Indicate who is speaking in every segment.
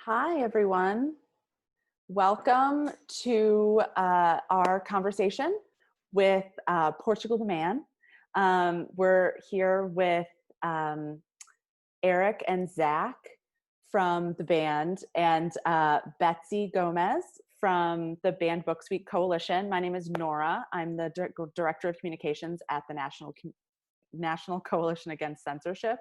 Speaker 1: Hi, everyone. Welcome to our conversation with Portugal the Man. We're here with Eric and Zach from the band and Betsy Gomez from the Banned Books Week Coalition. My name is Nora. I'm the Director of Communications at the National Coalition Against Censorship.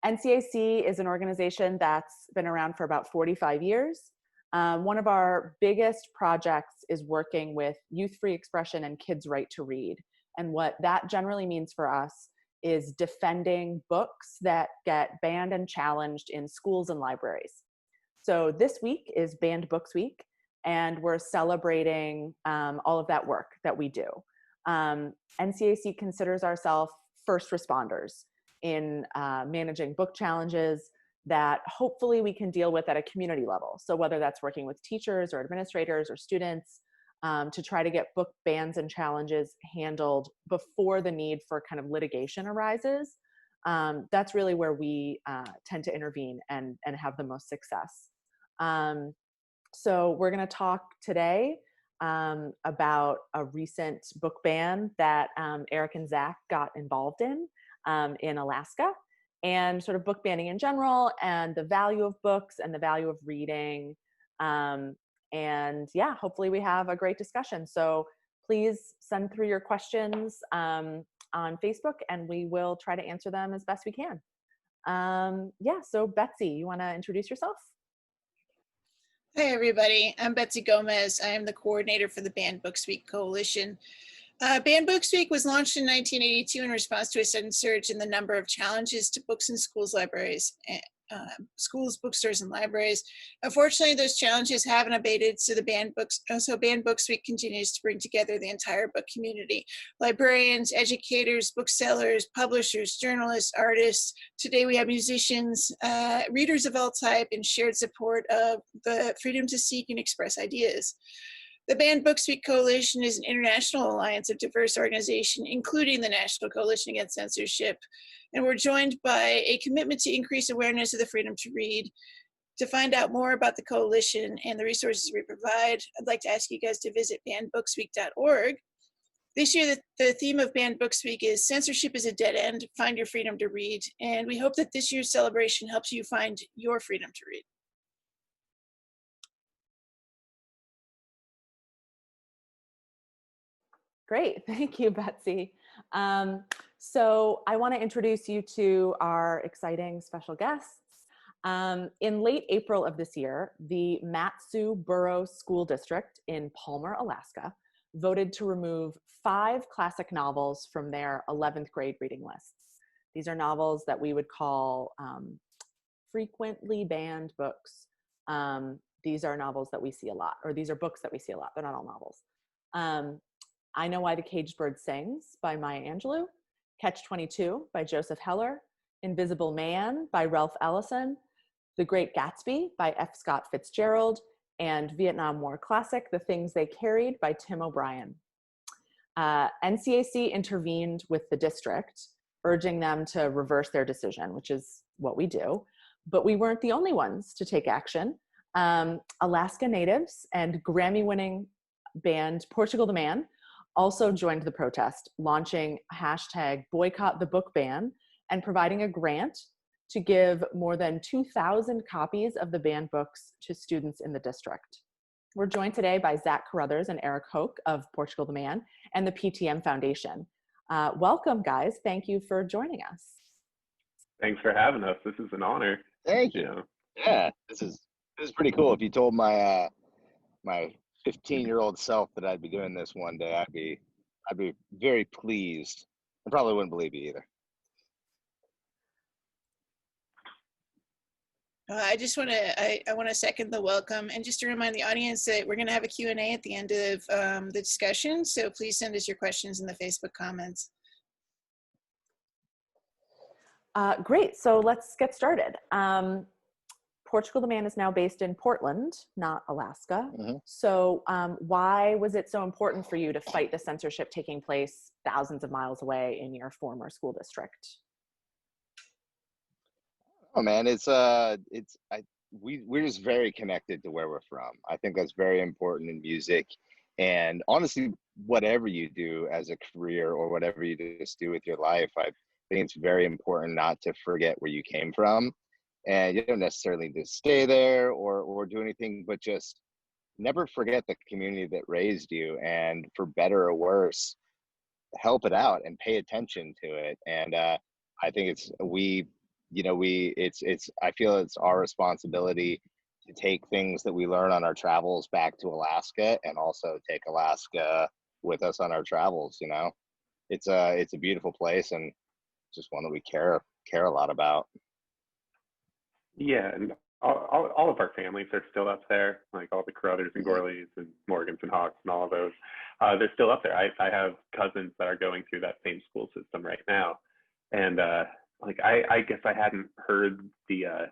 Speaker 1: NCAC is an organization that's been around for about 45 years. One of our biggest projects is working with youth-free expression and kids' right to read. And what that generally means for us is defending books that get banned and challenged in schools and libraries. So this week is Banned Books Week, and we're celebrating all of that work that we do. NCAC considers ourselves first responders in managing book challenges that hopefully we can deal with at a community level. So whether that's working with teachers or administrators or students to try to get book bans and challenges handled before the need for kind of litigation arises, that's really where we tend to intervene and have the most success. So we're going to talk today about a recent book ban that Eric and Zach got involved in Alaska, and sort of book banning in general, and the value of books and the value of reading. And yeah, hopefully we have a great discussion. So please send through your questions on Facebook, and we will try to answer them as best we can. Yeah, so Betsy, you want to introduce yourself?
Speaker 2: Hi, everybody. I'm Betsy Gomez. I am the coordinator for the Banned Books Week Coalition. Banned Books Week was launched in 1982 in response to a sudden surge in the number of challenges to books in schools, libraries, schools, bookstores, and libraries. Unfortunately, those challenges haven't abated, so Banned Books Week continues to bring together the entire book community: librarians, educators, booksellers, publishers, journalists, artists. Today we have musicians, readers of all type, and shared support of the freedom to seek and express ideas. The Banned Books Week Coalition is an international alliance of diverse organizations, including the National Coalition Against Censorship. And we're joined by a commitment to increase awareness of the freedom to read. To find out more about the coalition and the resources we provide, I'd like to ask you guys to visit bannedbooksweek.org. This year, the theme of Banned Books Week is "Censorship is a Dead End, Find Your Freedom to Read." And we hope that this year's celebration helps you find your freedom to read.
Speaker 1: Great, thank you, Betsy. So I want to introduce you to our exciting special guests. In late April of this year, the Mat-Su Borough School District in Palmer, Alaska, voted to remove 5 classic novels from their 11th grade reading lists. These are novels that we would call frequently banned books. These are novels that we see a lot, or these are books that we see a lot. They're not all novels. I Know Why the Caged Bird Sings by Maya Angelou, Catch-22 by Joseph Heller, Invisible Man by Ralph Ellison, The Great Gatsby by F. Scott Fitzgerald, and Vietnam War classic The Things They Carried by Tim O'Brien. NCAC intervened with the district, urging them to reverse their decision, which is what we do. But we weren't the only ones to take action. Alaska natives and Grammy-winning band Portugal the Man also joined the protest, launching #BoycottTheBookBan and providing a grant to give more than 2,000 copies of the banned books to students in the district. We're joined today by Zach Carruthers and Eric Hoke of Portugal the Man and the PTM Foundation. Welcome, guys. Thank you for joining us.
Speaker 3: Thanks for having us. This is an honor.
Speaker 4: Thank you. Yeah, this is pretty cool. If you told my my 15-year-old self that I'd be doing this one day, I'd be very pleased. I probably wouldn't believe you either.
Speaker 2: I just want to, I want to second the welcome, and just to remind the audience that we're going to have a Q&A at the end of the discussion, so please send us your questions in the Facebook comments.
Speaker 1: Great, so let's get started. Portugal the Man is now based in Portland, not Alaska. Mm-hmm. So why was it so important for you to fight the censorship taking place thousands of miles away in your former school district?
Speaker 4: Oh man, I we're just very connected to where we're from. I think that's very important in music, and honestly, whatever you do as a career or whatever you just do with your life, I think it's very important not to forget where you came from, and you don't necessarily need to stay there or do anything, but just never forget the community that raised you, and for better or worse, help it out and pay attention to it. And I think it's I feel it's our responsibility to take things that we learn on our travels back to Alaska, and also take Alaska with us on our travels. It's a beautiful place, and just one that we care a lot about.
Speaker 3: Yeah, and all of our families are still up there, like all the Carruthers and Gorleys and Morgans and Hawks and all of those. They're still up there. I have cousins that are going through that same school system right now, and like I guess I hadn't heard the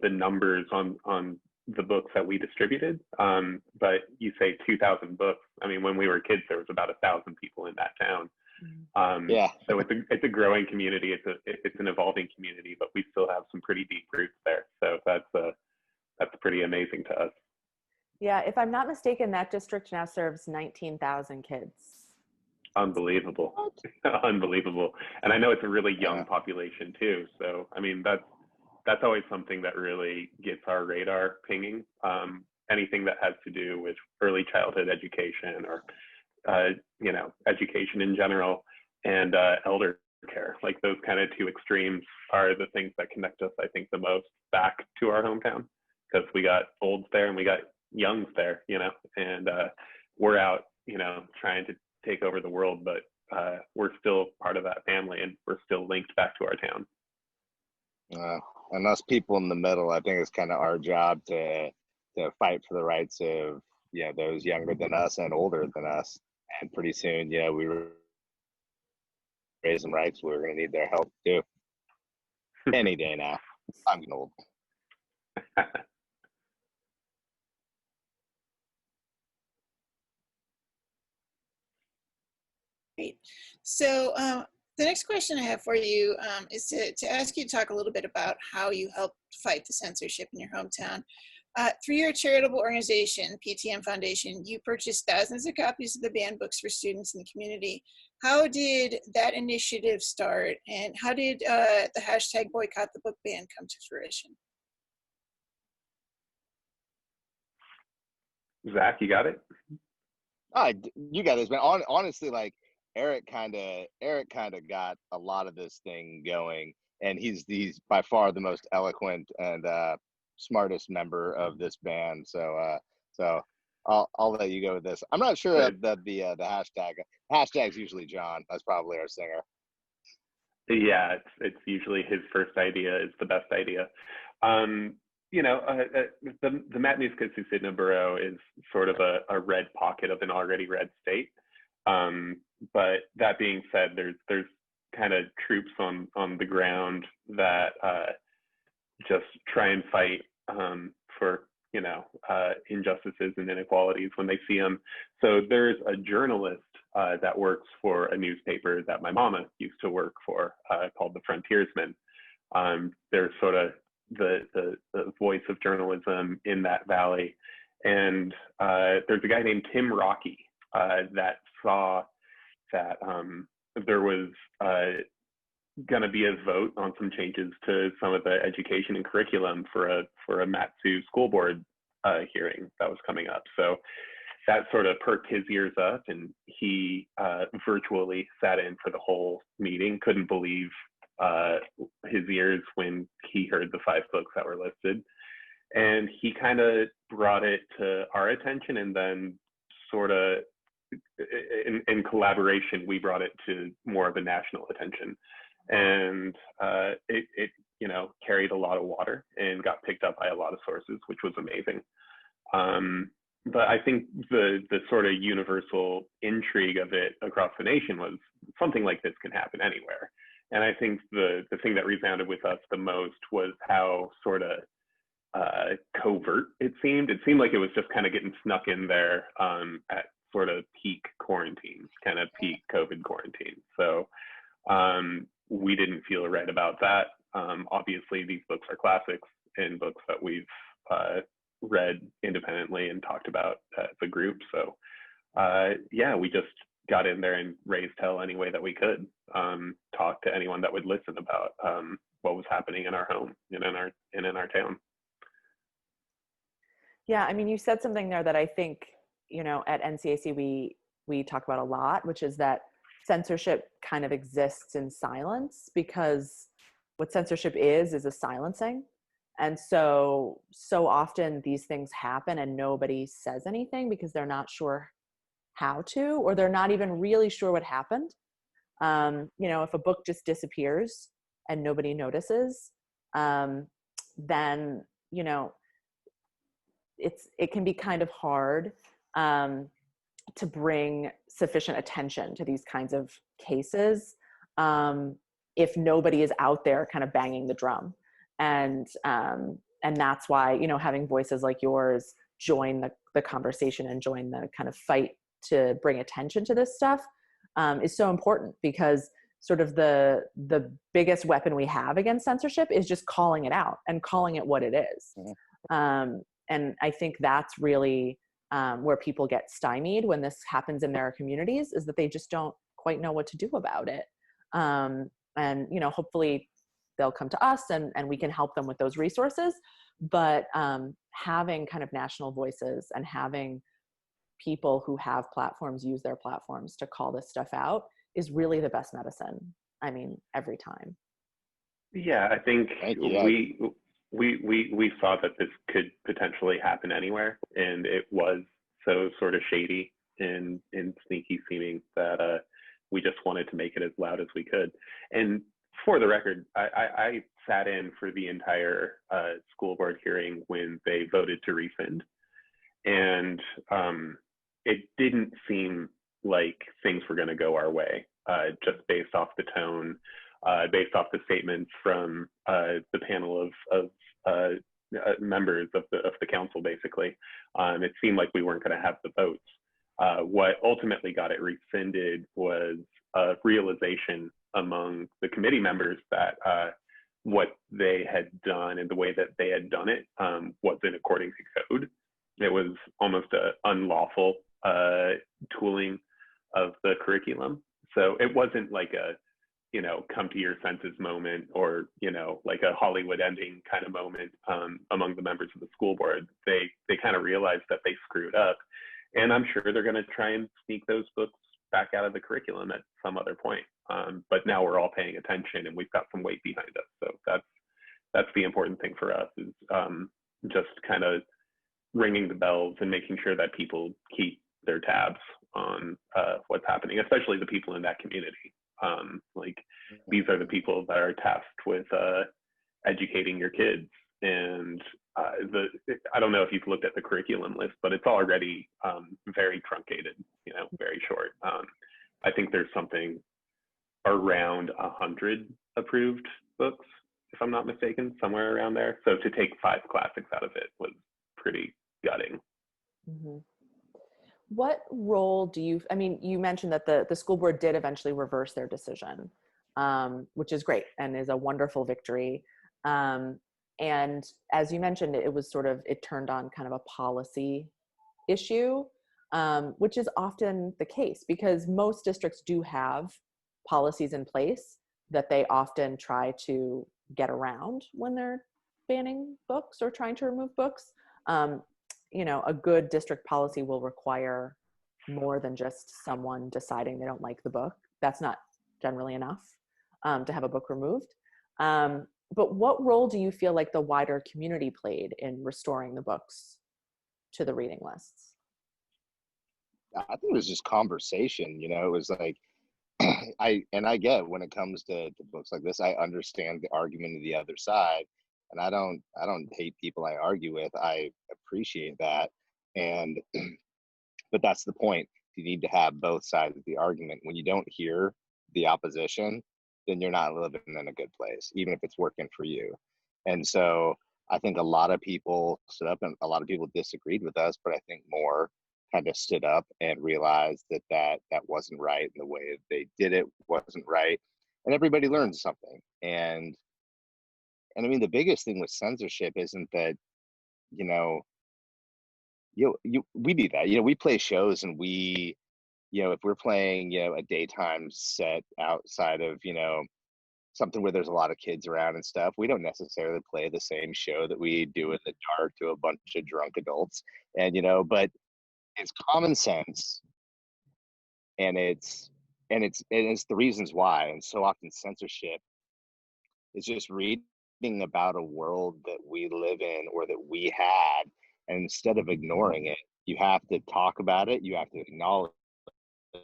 Speaker 3: numbers on the books that we distributed, but you say 2,000 books. I mean, when we were kids, there was about 1,000 people in that town.
Speaker 4: Yeah.
Speaker 3: So it's a growing community. It's an evolving community, but we still have some pretty deep roots there. So that's pretty amazing to us.
Speaker 1: Yeah, if I'm not mistaken, that district now serves 19,000 kids.
Speaker 3: Unbelievable. Unbelievable. And I know it's a really young population too. So I mean, that's always something that really gets our radar pinging. Anything that has to do with early childhood education, or education in general, and elder care, like those kind of two extremes are the things that connect us, I think, the most back to our hometown, because we got olds there and we got youngs there, and we're out, trying to take over the world, but we're still part of that family, and we're still linked back to our town.
Speaker 4: And us people in the middle, I think it's kind of our job to fight for the rights of those younger than us and older than us. And pretty soon, we raise them rights. We're going to need their help too. Any day now. I'm getting old.
Speaker 2: Great. So the next question I have for you is to ask you to talk a little bit about how you helped fight the censorship in your hometown. Through your charitable organization, PTM Foundation, you purchased thousands of copies of the banned books for students in the community. How did that initiative start, and how did the hashtag boycott the book ban come to fruition?
Speaker 3: Zach, you got it?
Speaker 4: You got this, man. Honestly, like Eric kind of got a lot of this thing going, and he's by far the most eloquent and smartest member of this band. So I'll let you go with this. I'm not sure that the hashtag's usually John. That's probably our singer.
Speaker 3: Yeah, it's usually his first idea is the best idea. The Mat-Su Borough is sort of a red pocket of an already red state. But that being said, there's kind of troops on the ground that just try and fight for injustices and inequalities when they see them. So there's a journalist that works for a newspaper that my mama used to work for, called The Frontiersman. They're sort of the voice of journalism in that valley, and there's a guy named Tim Rocky that saw that there was going to be a vote on some changes to some of the education and curriculum for a Mat-Su School Board hearing that was coming up. So that sort of perked his ears up, and he virtually sat in for the whole meeting. Couldn't believe his ears when he heard the 5 books that were listed. And he kind of brought it to our attention, and then sort of in collaboration, we brought it to more of a national attention. And it carried a lot of water and got picked up by a lot of sources, which was amazing. But I think the sort of universal intrigue of it across the nation was something like this can happen anywhere. And I think the thing that resounded with us the most was how sort of covert it seemed. It seemed like it was just kind of getting snuck in there at sort of peak quarantine, kind of peak COVID quarantine. So we didn't feel right about that. Obviously, these books are classics, in books that we've read independently and talked about as a group. So yeah, we just got in there and raised hell any way that we could, talk to anyone that would listen about what was happening in our home and in our town.
Speaker 1: Yeah, I mean, you said something there that I think, you know, at NCAC we talk about a lot, which is that censorship kind of exists in silence, because what censorship is a silencing. And so often these things happen and nobody says anything because they're not sure how to, or they're not even really sure what happened. You know, if a book just disappears and nobody notices, then, you know, it can be kind of hard to bring sufficient attention to these kinds of cases if nobody is out there kind of banging the drum. And that's why, you know, having voices like yours join the conversation and join the kind of fight to bring attention to this stuff is so important, because sort of the biggest weapon we have against censorship is just calling it out and calling it what it is. And I think that's really where people get stymied when this happens in their communities, is that they just don't quite know what to do about it. And, you know, hopefully they'll come to us and we can help them with those resources. But having kind of national voices and having people who have platforms use their platforms to call this stuff out is really the best medicine. I mean, every time.
Speaker 3: Yeah, I think we saw that this could potentially happen anywhere, and it was so sort of shady and sneaky seeming that we just wanted to make it as loud as we could. And for the record, I sat in for the entire school board hearing when they voted to rescind, and it didn't seem like things were going to go our way, just based off the tone, based off the statements from the panel of members of the council. Basically, it seemed like we weren't going to have the votes. What ultimately got it rescinded was a realization among the committee members that what they had done and the way that they had done it wasn't according to code. It was almost an unlawful tooling of the curriculum. So it wasn't like a, you know, come to your senses moment, or, you know, like a Hollywood ending kind of moment among the members of the school board. They kind of realized that they screwed up, and I'm sure they're going to try and sneak those books back out of the curriculum at some other point. But now we're all paying attention and we've got some weight behind us. So that's the important thing for us, is just kind of ringing the bells and making sure that people keep their tabs on what's happening, especially the people in that community. Like, these are the people that are tasked with educating your kids. And I don't know if you've looked at the curriculum list, but it's already very truncated, you know, very short. I think there's something around 100 approved books, if I'm not mistaken, somewhere around there. So to take 5 classics out of it was pretty gutting.
Speaker 1: Mm-hmm. What role do you, I mean, you mentioned that the school board did eventually reverse their decision, which is great and is a wonderful victory. And as you mentioned, it was sort of, it turned on kind of a policy issue, which is often the case, because most districts do have policies in place that they often try to get around when they're banning books or trying to remove books. You know, a good district policy will require more than just someone deciding they don't like the book. That's not generally enough to have a book removed. But what role do you feel like the wider community played in restoring the books to the reading lists?
Speaker 4: I think it was just conversation. You know, it was like, I get, when it comes to books like this, I understand the argument of the other side. And I don't hate people I argue with. I appreciate that. And, but that's the point. You need to have both sides of the argument. When you don't hear the opposition, then you're not living in a good place, even if it's working for you. And so I think a lot of people stood up, and a lot of people disagreed with us, but I think more kind of stood up and realized that wasn't right, and the way they did it wasn't right. And everybody learned something. And And I mean, the biggest thing with censorship isn't that, you know, we do that. We play shows and we, if we're playing, a daytime set outside of, something where there's a lot of kids around and stuff, we don't necessarily play the same show that we do in the dark to a bunch of drunk adults. And, but it's common sense, and it's the reasons why. And so often censorship is just reading about a world that we live in or that we had, and instead of ignoring it, you have to talk about it, you have to acknowledge it,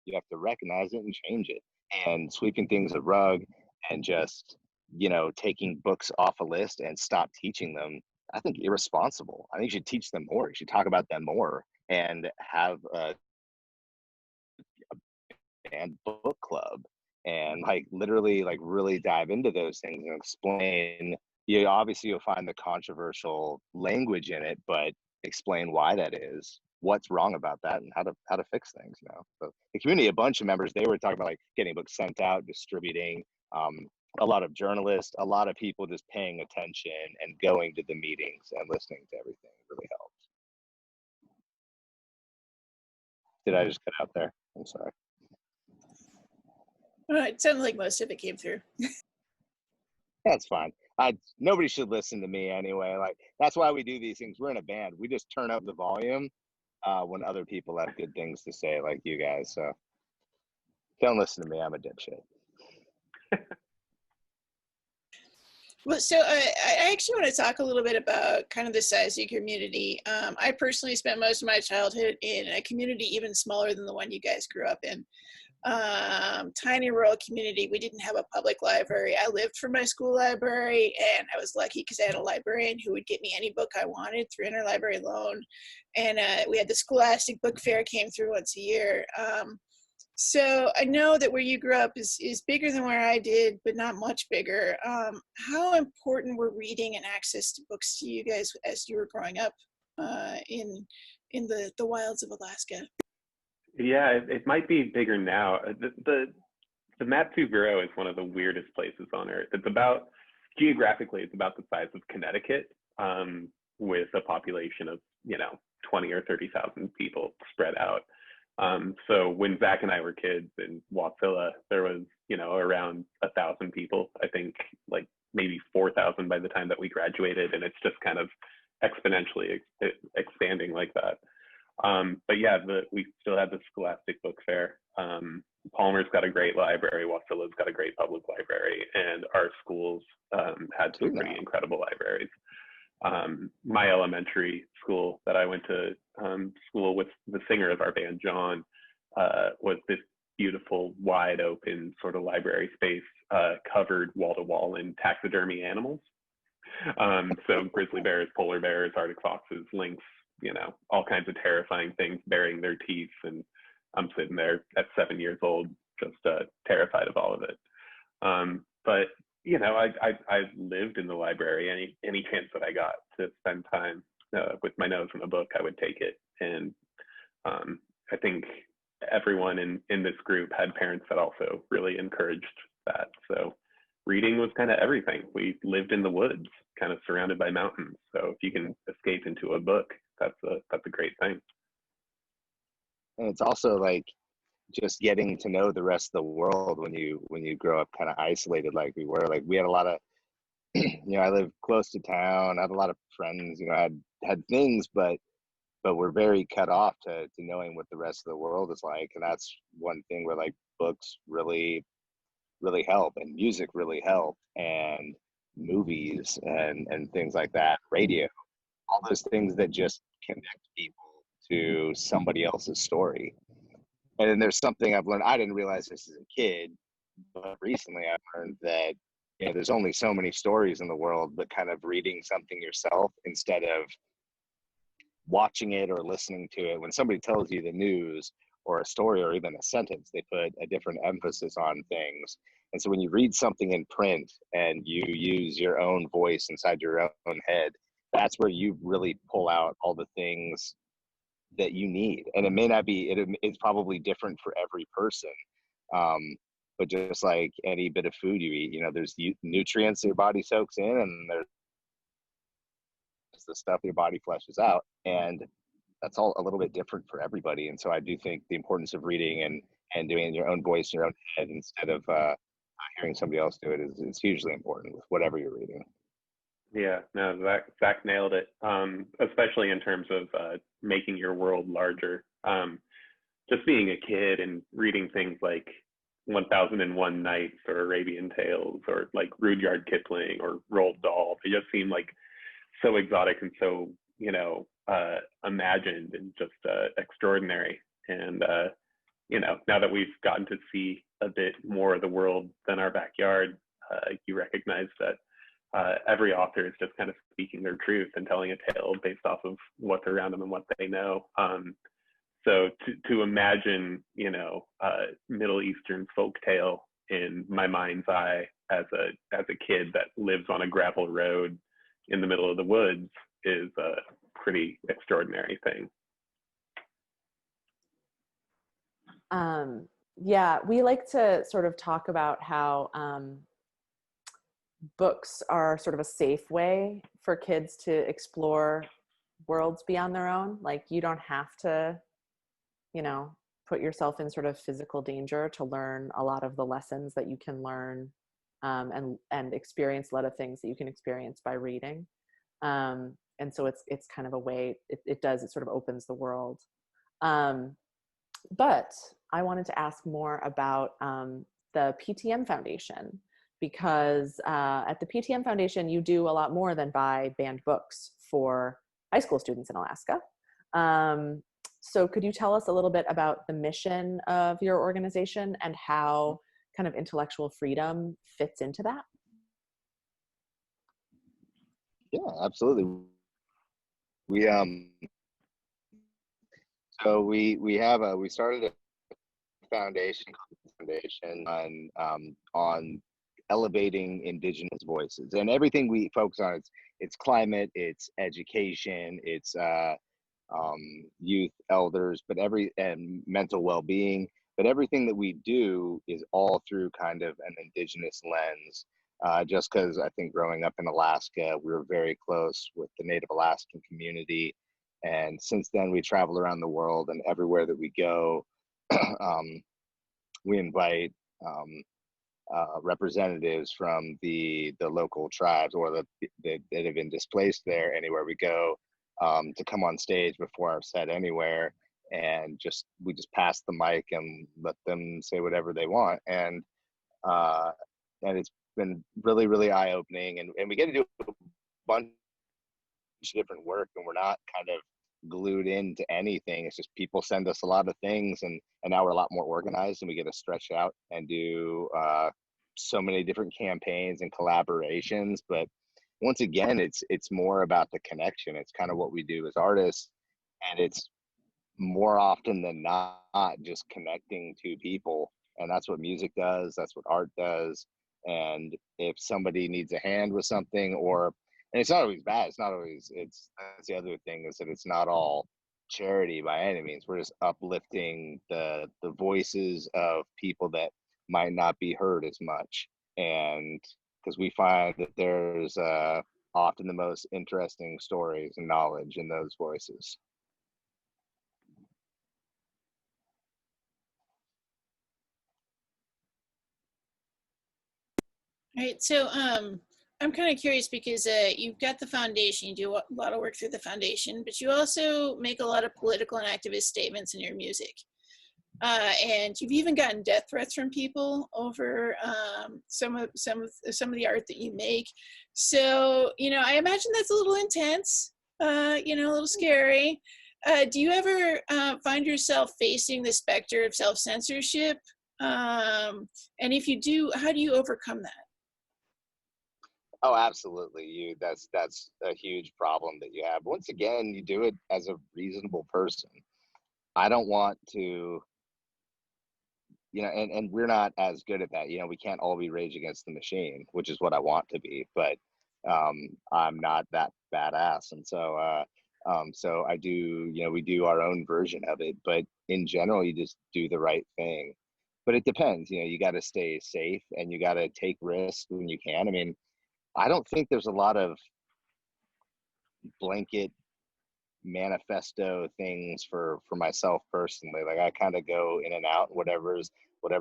Speaker 4: you have to recognize it and change it. And sweeping things a rug and just taking books off a list and stop teaching them, I think irresponsible. I think you should teach them more, you should talk about them more, and have a banned book club, and literally really dive into those things and explain. Obviously you'll find the controversial language in it, but explain why that is, what's wrong about that, and how to fix things. So the community, a bunch of members, they were talking about getting books sent out, distributing, a lot of journalists, a lot of people just paying attention and going to the meetings and listening to everything really helped. Did I just cut out there? I'm sorry.
Speaker 2: It sounded like most of it came through.
Speaker 4: That's fine. Nobody should listen to me anyway. That's why we do these things. We're in a band. We just turn up the volume when other people have good things to say, like you guys. So don't listen to me. I'm a dipshit.
Speaker 2: Well, so I actually want to talk a little bit about kind of the size of your community. I personally spent most of my childhood in a community even smaller than the one you guys grew up in. Tiny rural community. We didn't have a public library. I lived for my school library, and I was lucky because I had a librarian who would get me any book I wanted through interlibrary loan. And we had the Scholastic Book Fair came through once a year. So I know that where you grew up is bigger than where I did, but not much bigger. How important were reading and access to books to you guys as you were growing up in the wilds of Alaska?
Speaker 3: Yeah, it might be bigger now. The Mat-Su Borough is one of the weirdest places on earth. Geographically, it's about the size of Connecticut, with a population of 20 or 30,000 people spread out. So when Zach and I were kids in Wasilla, there was, around 1,000 people, I think maybe 4,000 by the time that we graduated. And it's just kind of exponentially expanding like that. But yeah, we still had the Scholastic Book Fair. Palmer's got a great library. Wasilla's got a great public library. And our schools had some pretty incredible libraries. My elementary school that I went to school with, the singer of our band, John, was this beautiful, wide open sort of library space, covered wall to wall in taxidermy animals. So grizzly bears, polar bears, Arctic foxes, lynx, all kinds of terrifying things baring their teeth. And I'm sitting there at 7 years old, just terrified of all of it. But I lived in the library. Any chance that I got to spend time with my nose in a book, I would take it. And I think everyone in this group had parents that also really encouraged that. So reading was kind of everything. We lived in the woods, kind of surrounded by mountains. So if you can escape into a book, that's a great thing.
Speaker 4: And it's also just getting to know the rest of the world when you grow up kind of isolated like we were. We had a lot of I lived close to town, I had a lot of friends, had things, but we're very cut off to knowing what the rest of the world is like. And that's one thing where books really help, and music really help, and movies and things like that, radio, all those things that just connect people to somebody else's story. And then there's something I've learned. I didn't realize this as a kid, but recently I've learned that there's only so many stories in the world, but kind of reading something yourself instead of watching it or listening to it. When somebody tells you the news or a story or even a sentence, they put a different emphasis on things. And so when you read something in print and you use your own voice inside your own head, that's where you really pull out all the things that you need. And it may not be, it's probably different for every person. but just like any bit of food you eat, you know, there's nutrients your body soaks in, and there's the stuff your body fleshes out, and that's all a little bit different for everybody. And so I do think the importance of reading and doing it in your own voice, in your own head, instead of hearing somebody else do it is hugely important with whatever you're reading.
Speaker 3: Yeah, no, Zach nailed it. Especially in terms of making your world larger. Just being a kid and reading things like 1001 Nights or Arabian Tales or like Rudyard Kipling or Roald Dahl, they just seem like so exotic and so, you know, imagined and just extraordinary. And you know, now that we've gotten to see a bit more of the world than our backyard, you recognize that every author is just kind of speaking their truth and telling a tale based off of what's around them and what they know. So to imagine, you know, Middle Eastern folk tale in my mind's eye as a kid that lives on a gravel road in the middle of the woods is a pretty extraordinary thing.
Speaker 1: Yeah, we like to sort of talk about how books are sort of a safe way for kids to explore worlds beyond their own. Like, you don't have to, you know, put yourself in sort of physical danger to learn a lot of the lessons that you can learn and experience a lot of things that you can experience by reading. And so it's kind of a way, it sort of opens the world. But I wanted to ask more about the PTM Foundation, because at the PTM Foundation, you do a lot more than buy banned books for high school students in Alaska. So could you tell us a little bit about the mission of your organization and how kind of intellectual freedom fits into that?
Speaker 4: Yeah, absolutely. We started a foundation on elevating Indigenous voices, and everything we focus on, it's climate, it's education, it's youth, elders, and mental well-being. But everything that we do is all through kind of an Indigenous lens. Just because I think growing up in Alaska, we were very close with the Native Alaskan community. And since then, we travel around the world, and everywhere that we go, we invite representatives from the local tribes or that have been displaced there anywhere we go, to come on stage before our set anywhere, and we just pass the mic and let them say whatever they want. And it's been really, really eye-opening, and we get to do a bunch of different work, and we're not kind of glued into anything. It's just people send us a lot of things, and now we're a lot more organized, and we get to stretch out and do so many different campaigns and collaborations. But once again, it's more about the connection. It's kind of what we do as artists, and it's more often than not just connecting to people. And that's what music does, that's what art does. And if somebody needs a hand with something, and it's not always bad, that's the other thing, is that it's not all charity by any means. We're just uplifting the voices of people that might not be heard as much. And because we find that there's often the most interesting stories and knowledge in those voices.
Speaker 2: All right, so I'm kind of curious because you've got the foundation, you do a lot of work through the foundation, but you also make a lot of political and activist statements in your music. And you've even gotten death threats from people over some of the art that you make. So, you know, I imagine that's a little intense, you know, a little scary. Do you ever find yourself facing the specter of self-censorship? And if you do, how do you overcome that?
Speaker 4: Oh, absolutely. That's a huge problem that you have. Once again, you do it as a reasonable person. I don't want to, you know, and we're not as good at that. You know, we can't all be Rage Against the Machine, which is what I want to be, but I'm not that badass. And so, so I do, you know, we do our own version of it, but in general, you just do the right thing. but it depends. You know, you got to stay safe and you got to take risks when you can. I mean, I don't think there's a lot of blanket manifesto things for myself personally. Like I kind of go in and out, whatever's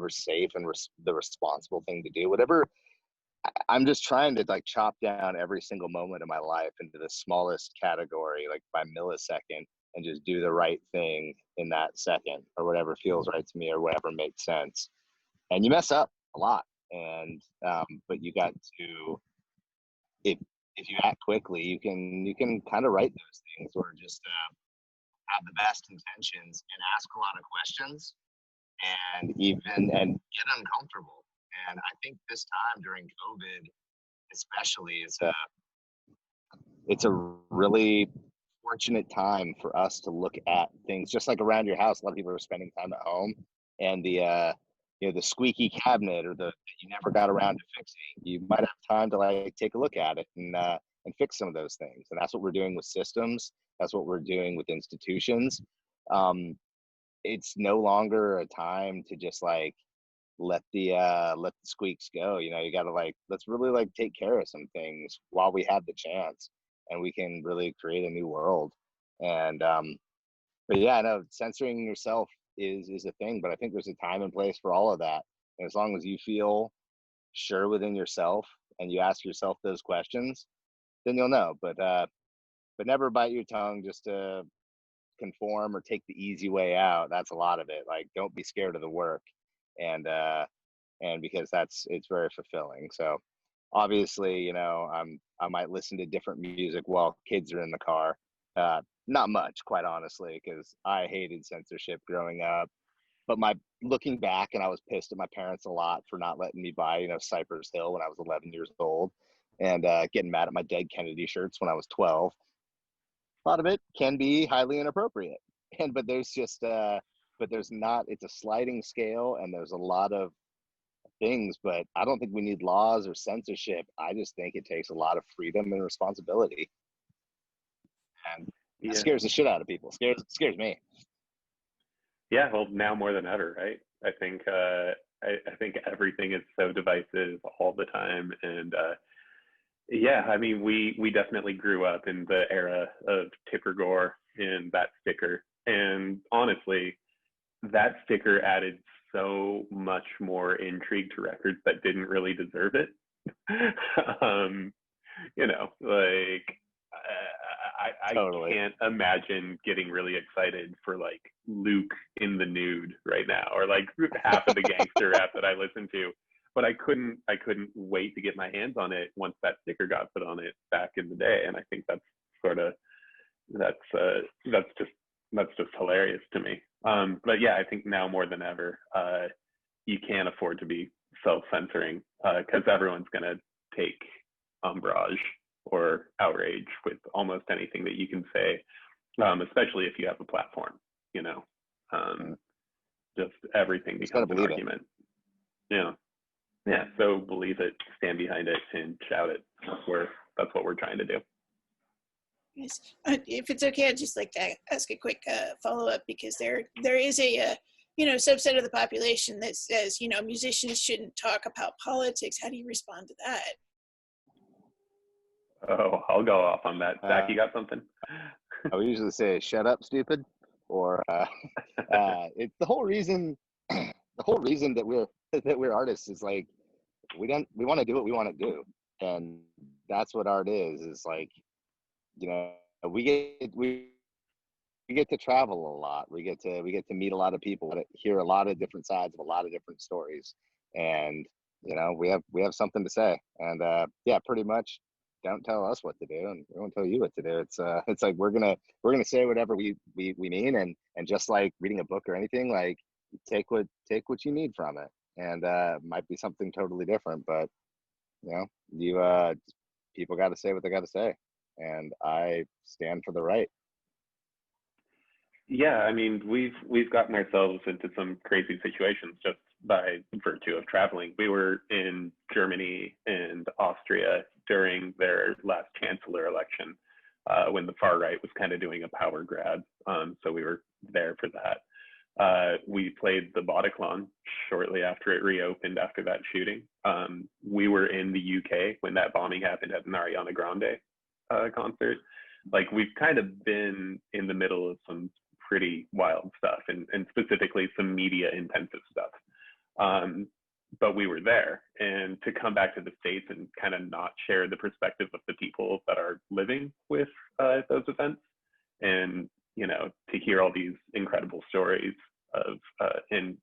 Speaker 4: safe and the responsible thing to do. Whatever. I'm just trying to like chop down every single moment of my life into the smallest category, like by millisecond, and just do the right thing in that second, or whatever feels right to me, or whatever makes sense. And you mess up a lot, and but you got to, if you act quickly, you can kind of right those things, or just have the best intentions and ask a lot of questions, and get uncomfortable. And I think this time during COVID, especially, it's a really fortunate time for us to look at things just like around your house. A lot of people are spending time at home, and the the squeaky cabinet, or that you never got around to fixing, you might have time to like take a look at it and fix some of those things. And that's what we're doing with systems. That's what we're doing with institutions. It's no longer a time to just like let the squeaks go. You know, you got to like, let's really like take care of some things while we have the chance, and we can really create a new world. And but yeah, I know censoring yourself is a thing, but I think there's a time and place for all of that. And as long as you feel sure within yourself and you ask yourself those questions, then you'll know. But never bite your tongue just to conform or take the easy way out. That's a lot of it. Like, don't be scared of the work. And because it's very fulfilling. So obviously, you know, I might listen to different music while kids are in the car. Not much, quite honestly, because I hated censorship growing up. But looking back, and I was pissed at my parents a lot for not letting me buy, Cypress Hill when I was 11 years old, and getting mad at my Dead Kennedy shirts when I was 12. A lot of it can be highly inappropriate, but there's just but there's not. It's a sliding scale, and there's a lot of things. But I don't think we need laws or censorship. I just think it takes a lot of freedom and responsibility, and that scares the shit out of people. Scares me.
Speaker 3: Yeah, well, now more than ever, right? I think I think everything is so divisive all the time, and yeah, I mean, we definitely grew up in the era of Tipper Gore and that sticker, and honestly, that sticker added so much more intrigue to records that didn't really deserve it. Like I
Speaker 4: Totally.
Speaker 3: can't imagine getting really excited for like Luke in the Nude right now, or like half of the gangster rap that I listen to. But I couldn't wait to get my hands on it once that sticker got put on it back in the day. And I think that's just hilarious to me. But yeah, I think now more than ever, you can't afford to be self-censoring, because everyone's gonna take umbrage or outrage with almost anything that you can say, especially if you have a platform. Just everything becomes an argument. Yeah. So believe it, stand behind it, and shout it. That's what we're trying to do.
Speaker 2: Yes. If it's okay, I'd just like to ask a quick follow-up, because there is a subset of the population that says musicians shouldn't talk about politics. How do you respond to that?
Speaker 3: Oh, I'll go off on that. Zach, you got something?
Speaker 4: I would usually say, "Shut up, stupid," or it's the whole reason. The whole reason that we're artists is like we want to do what we want to do, and that's what art is. Is like, we get to travel a lot. We get to meet a lot of people, hear a lot of different sides of a lot of different stories, and we have something to say. And yeah, pretty much, don't tell us what to do, and we won't tell you what to do. It's like we're gonna say whatever we mean, and just like reading a book or anything, like take what you need from it, and might be something totally different, but people got to say what they got to say, and I stand for the right.
Speaker 3: Yeah, I mean, we've gotten ourselves into some crazy situations just by virtue of traveling. We were in Germany and Austria during their last chancellor election, when the far right was kind of doing a power grab. So we were there for that. We played the Bataclan shortly after it reopened after that shooting. We were in the UK when that bombing happened at an Ariana Grande concert. Like, we've kind of been in the middle of some pretty wild stuff, and specifically some media intensive stuff. But we were there, and to come back to the States and kind of not share the perspective of the people that are living with those events, and, you know, to hear all these incredible stories of and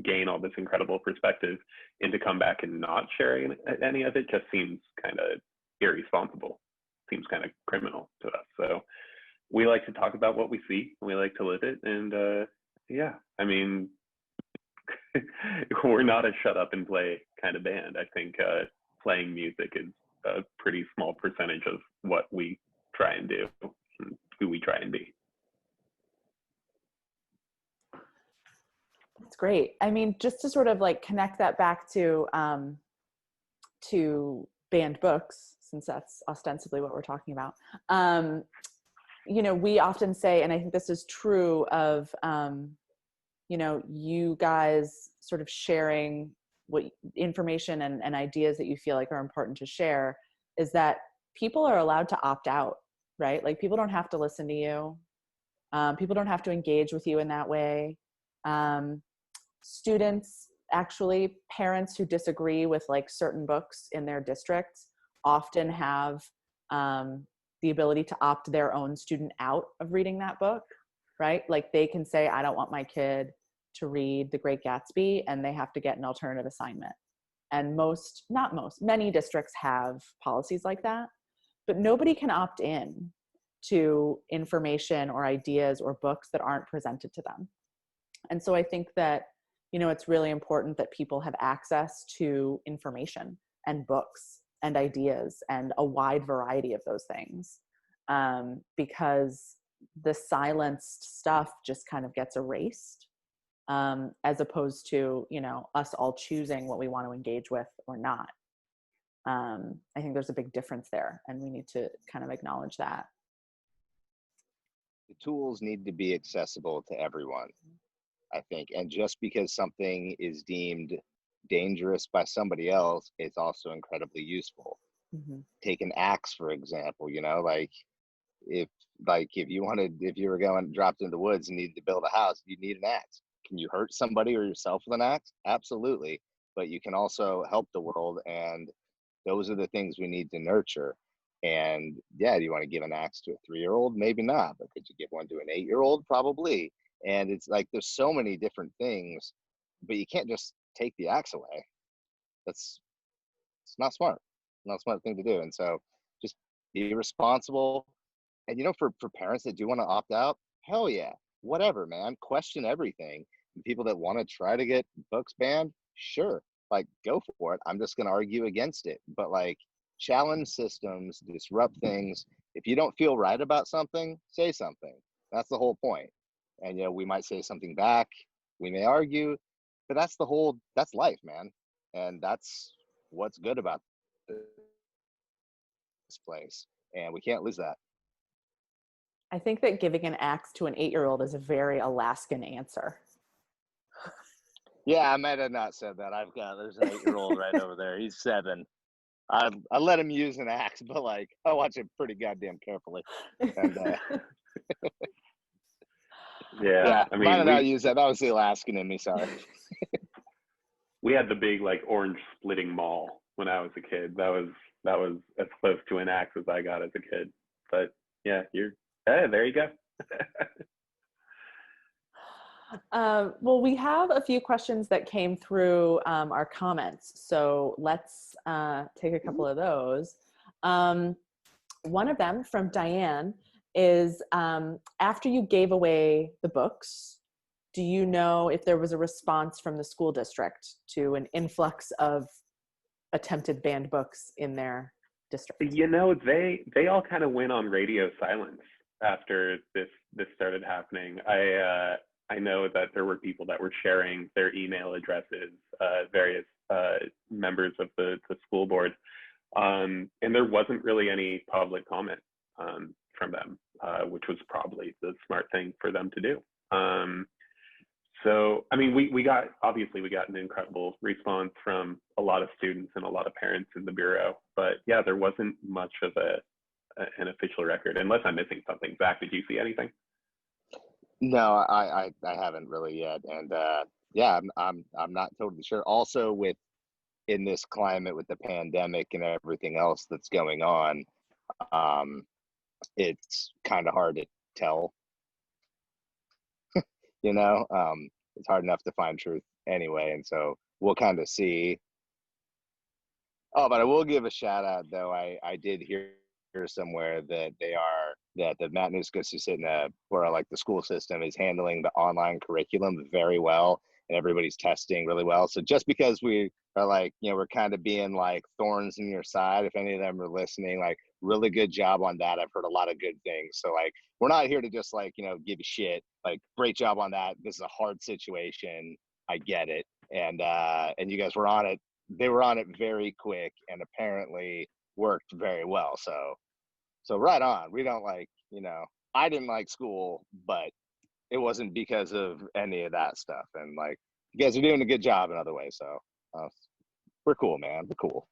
Speaker 3: gain all this incredible perspective, and to come back and not sharing any of it just seems kind of irresponsible, seems kind of criminal to us. So we like to talk about what we see, and we like to live it. And yeah, I mean, we're not a shut up and play kind of band. I think playing music is a pretty small percentage of what we try and do, and who we try and be.
Speaker 1: That's great. I mean, just to sort of like connect that back to banned books, since that's ostensibly what we're talking about. You know, we often say, and I think this is true of, you know, you guys sort of sharing what information and ideas that you feel like are important to share, is that people are allowed to opt out, right? Like, people don't have to listen to you. People don't have to engage with you in that way. Students, actually, parents who disagree with like certain books in their districts often have the ability to opt their own student out of reading that book, right? Like, they can say, I don't want my kid to read The Great Gatsby, and they have to get an alternative assignment. And many districts have policies like that, but nobody can opt in to information or ideas or books that aren't presented to them. And so I think that, you know, it's really important that people have access to information and books and ideas and a wide variety of those things, because the silenced stuff just kind of gets erased, as opposed to, you know, us all choosing what we want to engage with or not. I think there's a big difference there, and we need to kind of acknowledge that.
Speaker 4: The tools need to be accessible to everyone, I think. And just because something is deemed dangerous by somebody else, it's also incredibly useful.
Speaker 1: Mm-hmm.
Speaker 4: Take an axe, for example, you know, like if you were going dropped in the woods and needed to build a house, you need an axe. Can you hurt somebody or yourself with an axe? Absolutely. But you can also help the world, and those are the things we need to nurture. And yeah, do you want to give an axe to a 3-year-old? Maybe not, but could you give one to an 8-year-old? Probably. And it's like, there's so many different things, but you can't just take the axe away. It's not smart. Not a smart thing to do. And so just be responsible. And, you know, for parents that do want to opt out, hell yeah, whatever, man. Question everything. And people that want to try to get books banned, sure, like, go for it. I'm just going to argue against it. But like, challenge systems, disrupt things. If you don't feel right about something, say something. That's the whole point. And, you know, we might say something back, we may argue, but that's life, man. And that's what's good about this place. And we can't lose that.
Speaker 1: I think that giving an axe to an 8-year-old is a very Alaskan answer.
Speaker 4: Yeah, I might have not said that. There's an 8-year-old right over there. He's 7. I let him use an axe, but like, I watch it pretty goddamn carefully. And
Speaker 3: yeah, I mean,
Speaker 4: might have not used that. That was the Alaskan in me, sorry.
Speaker 3: We had the big like orange splitting maul when I was a kid. That was as close to an axe as I got as a kid. But yeah, there you go.
Speaker 1: Well, we have a few questions that came through our comments, so let's take a couple of those. One of them from Diane is, after you gave away the books, do you know if there was a response from the school district to an influx of attempted banned books in their district?
Speaker 3: You know, they all kind of went on radio silence after this started happening. I know that there were people that were sharing their email addresses, various members of the school board, and there wasn't really any public comment from them, which was probably the smart thing for them to do. So, I mean, we got an incredible response from a lot of students and a lot of parents in the Bureau, but yeah, there wasn't much of an official record, unless I'm missing something. Zach, did you see anything?
Speaker 4: No, I haven't really yet, and yeah, I'm not totally sure. Also, with in this climate with the pandemic and everything else that's going on, um, it's kind of hard to tell. You know, it's hard enough to find truth anyway, and so we'll kind of see. Oh, but I will give a shout out though. I did hear somewhere that the Mat-Su Borough, like the school system, is handling the online curriculum very well, and everybody's testing really well. So just because we are like, you know, we're kind of being like thorns in your side, if any of them are listening, like really good job on that. I've heard a lot of good things. So like, we're not here to just like, you know, give you shit. Like, great job on that. This is a hard situation. I get it. And you guys were on it. They were on it very quick and apparently worked very well. So right on. We don't like, you know, I didn't like school, but it wasn't because of any of that stuff. And like, you guys are doing a good job in other ways. So we're cool, man. We're cool.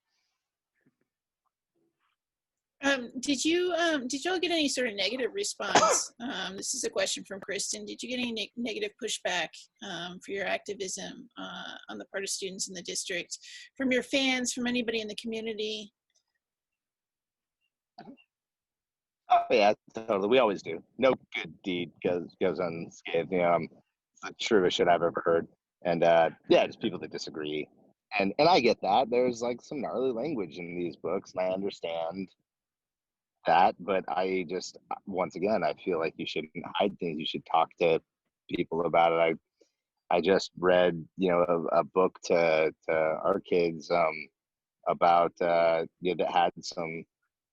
Speaker 2: Did you all get any sort of negative response? This is a question from Kristen. Did you get any negative pushback for your activism on the part of students in the district, from your fans, from anybody in the community?
Speaker 4: Oh yeah, totally. We always do. No good deed goes unscathed. You know, it's the truest shit I've ever heard. And yeah, just people that disagree. And I get that. There's like some gnarly language in these books, and I understand that, but I just, once again, I feel like you shouldn't hide things. You should talk to people about it. I just read, you know, a book to our kids about you know, that had some,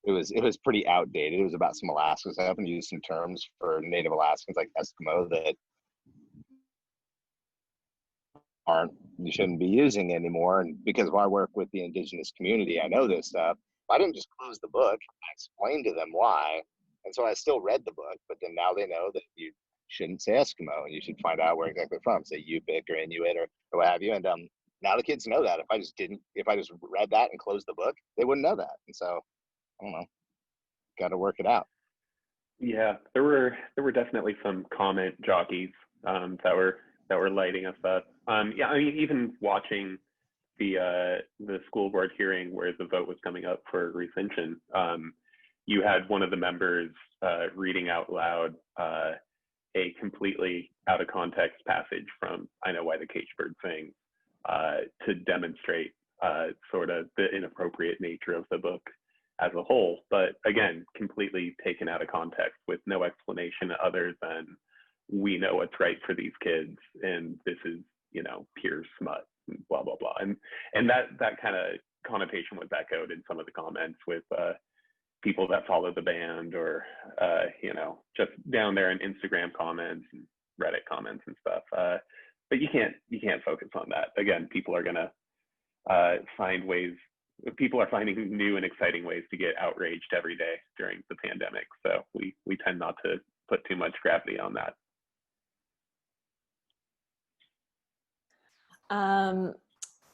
Speaker 4: it was pretty outdated. It was about some Alaska stuff and used some terms for Native Alaskans like Eskimo that you shouldn't be using anymore. And because I work with the indigenous community, I know this stuff. I didn't just close the book. I explained to them why. And so I still read the book, but then now they know that you shouldn't say Eskimo and you should find out where exactly from, say Yupik or Inuit or what have you. And now the kids know that. If I just read that and closed the book, they wouldn't know that. And so, I don't know, got to work it out.
Speaker 3: Yeah, there were definitely some comment jockeys that were lighting us up. Yeah, I mean, even watching the school board hearing where the vote was coming up for rescission, you had one of the members reading out loud a completely out of context passage from I Know Why the Caged Bird Sings to demonstrate sort of the inappropriate nature of the book as a whole, but again, completely taken out of context with no explanation other than we know what's right for these kids and this is, you know, pure smut and blah blah blah. And that kind of connotation was echoed in some of the comments with people that follow the band or you know, just down there in Instagram comments and Reddit comments and stuff. But you can't focus on that. Again, people are gonna find ways. People are finding new and exciting ways to get outraged every day during the pandemic. So we tend not to put too much gravity on that.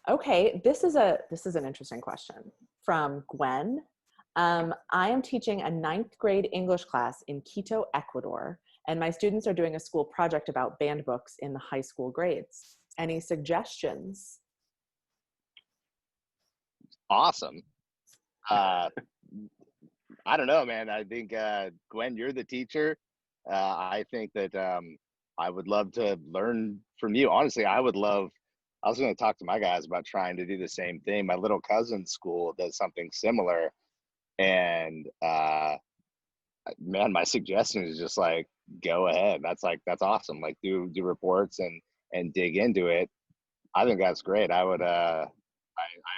Speaker 1: Okay, this is an interesting question from Gwen. I am teaching a 9th grade English class in Quito, Ecuador, and my students are doing a school project about banned books in the high school grades. Any suggestions?
Speaker 4: Awesome. I don't know, man. I think Gwen, you're the teacher. I think that I would love to learn from you. Honestly, I was going to talk to my guys about trying to do the same thing. My little cousin's school does something similar. And man, my suggestion is just like, go ahead. That's awesome. Like do reports and dig into it. I think that's great. I would, I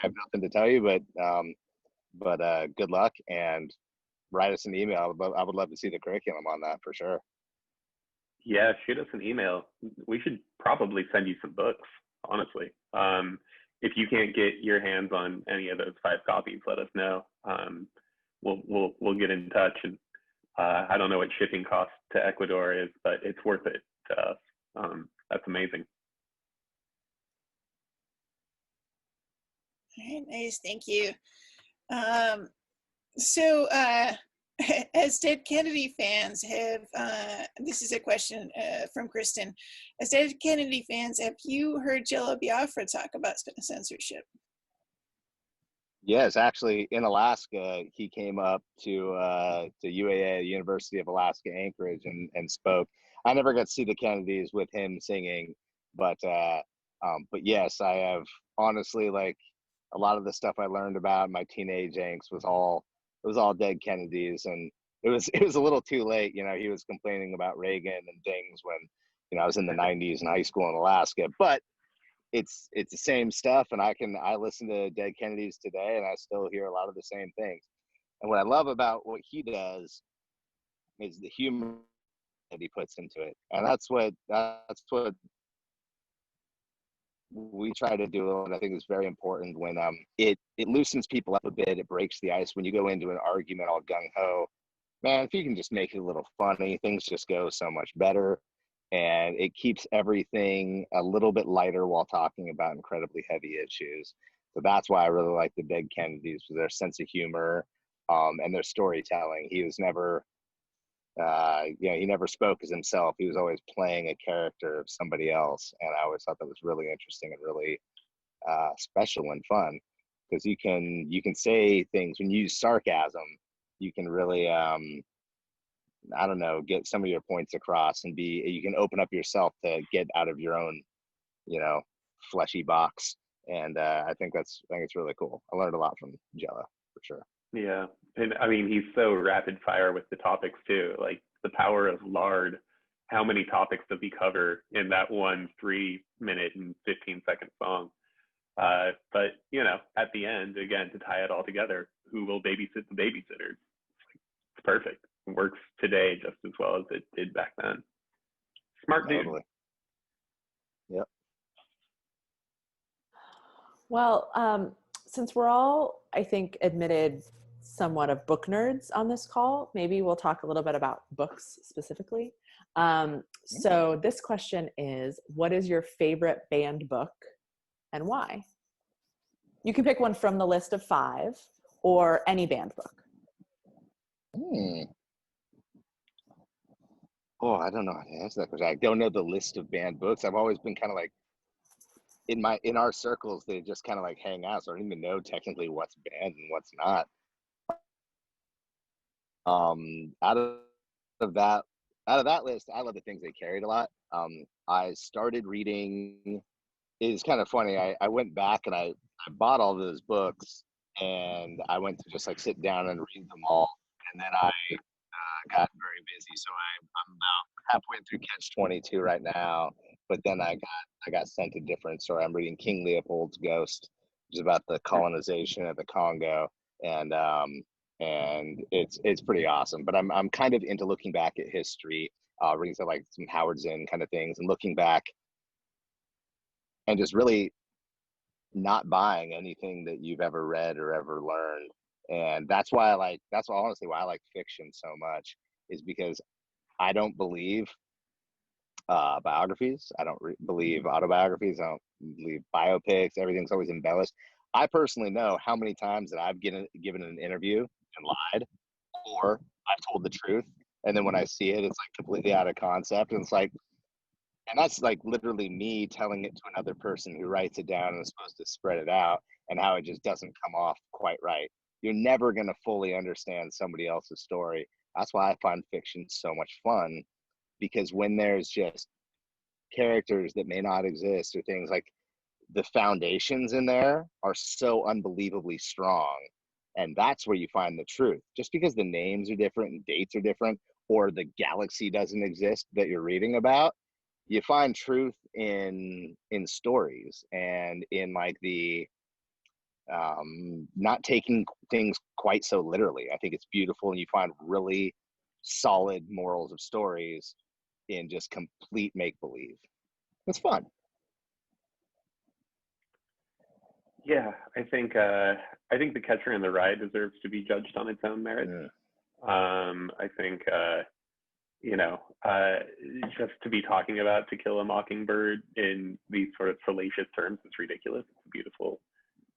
Speaker 4: have nothing to tell you, but good luck and write us an email. I would love to see the curriculum on that for sure.
Speaker 3: Yeah, shoot us an email. We should probably send you some books, honestly. If you can't get your hands on any of those 5 copies, let us know. We'll get in touch. And I don't know what shipping costs to Ecuador is, but it's worth it to us. That's amazing.
Speaker 2: All right, nice, thank you. So, as Dead Kennedy fans have, this is a question from Kristen. As Dead Kennedy fans, have you heard Jello Biafra talk about censorship?
Speaker 4: Yes, actually, in Alaska, he came up to UAA, University of Alaska Anchorage, and spoke. I never got to see the Kennedys with him singing, but yes, I have honestly, like, a lot of the stuff I learned about my teenage angst was all Dead Kennedys, and it was a little too late. You know, he was complaining about Reagan and things when, you know, I was in the '90s in high school in Alaska, but it's the same stuff, and I listen to Dead Kennedys today, and I still hear a lot of the same things. And what I love about what he does is the humor that he puts into it, and that's what we try to do, and I think it's very important when it loosens people up a bit. It breaks the ice when you go into an argument all gung-ho. Man, if you can just make it a little funny, things just go so much better. And it keeps everything a little bit lighter while talking about incredibly heavy issues. So that's why I really like the Dead Kennedys, for their sense of humor and their storytelling. He was never, he never spoke as himself. He was always playing a character of somebody else. And I always thought that was really interesting and really special and fun, because you can say things when you use sarcasm. You can really I don't know, get some of your points across, and you can open up yourself to get out of your own, you know, fleshy box. And I think it's really cool. I learned a lot from Jello, for sure.
Speaker 3: Yeah. And I mean, he's so rapid fire with the topics too, like the power of lard. How many topics does he cover in that 1 3-minute and 15-second song? But, you know, at the end, again, to tie it all together, who will babysit the babysitters? It's perfect. It works today just as well as it did back then. Smart dude.
Speaker 4: Totally. Yep.
Speaker 1: Well, since we're all, I think, admitted somewhat of book nerds on this call, maybe we'll talk a little bit about books specifically. So this question is, what is your favorite banned book and why? You can pick one from the list of 5 or any banned book.
Speaker 4: Oh, I don't know how to answer that question. I don't know the list of banned books. I've always been kind of like, in our circles, they just kind of like hang out. So I don't even know technically what's banned and what's not. Out of that list, I love the things they carried a lot. I started reading. It's kind of funny. I went back and I bought all those books, and I went to just like sit down and read them all. And then I got very busy, so I'm about halfway through Catch-22 right now. But then I got sent a different story. I'm reading King Leopold's Ghost, which is about the colonization of the Congo, and it's pretty awesome. But I'm kind of into looking back at history, reading stuff like some Howard Zinn kind of things, and looking back and just really not buying anything that you've ever read or ever learned. And that's honestly why I like fiction so much, is because I don't believe biographies. I don't believe autobiographies. I don't believe biopics. Everything's always embellished. I personally know how many times that I've given an interview and lied, or I've told the truth, and then when I see it, it's like completely out of concept, and it's like, and that's like literally me telling it to another person who writes it down and is supposed to spread it out, and how it just doesn't come off quite right. You're never going to fully understand somebody else's story. That's why I find fiction so much fun, because when there's just characters that may not exist, or things like, the foundations in there are so unbelievably strong, and that's where you find the truth. Just because the names are different and dates are different, or the galaxy doesn't exist that you're reading about, you find truth in stories, and in like the not taking things quite so literally. I think it's beautiful, and you find really solid morals of stories in just complete make-believe. It's fun.
Speaker 3: Yeah, I think The Catcher in the Rye deserves to be judged on its own merits.
Speaker 4: Yeah.
Speaker 3: I think just to be talking about To Kill a Mockingbird in these sort of salacious terms is ridiculous. It's a beautiful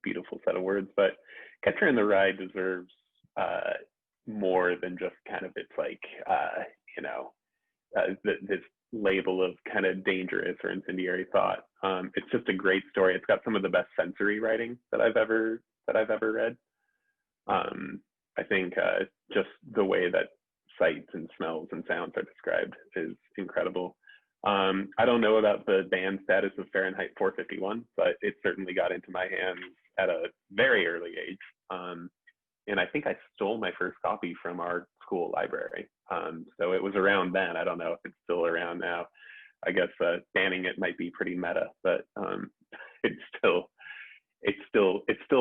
Speaker 3: beautiful set of words. But Catcher in the Rye deserves more than just kind of its like, this label of kind of dangerous or incendiary thought. It's just a great story. It's got some of the best sensory writing that I've ever read. I think just the way that sights and smells and sounds are described is incredible. I don't know about the banned status of Fahrenheit 451, but it certainly got into my hands at a very early age. And I think I stole my first copy from our school library. So it was around then. I don't know if it's still around now. I guess banning it might be pretty meta, but it still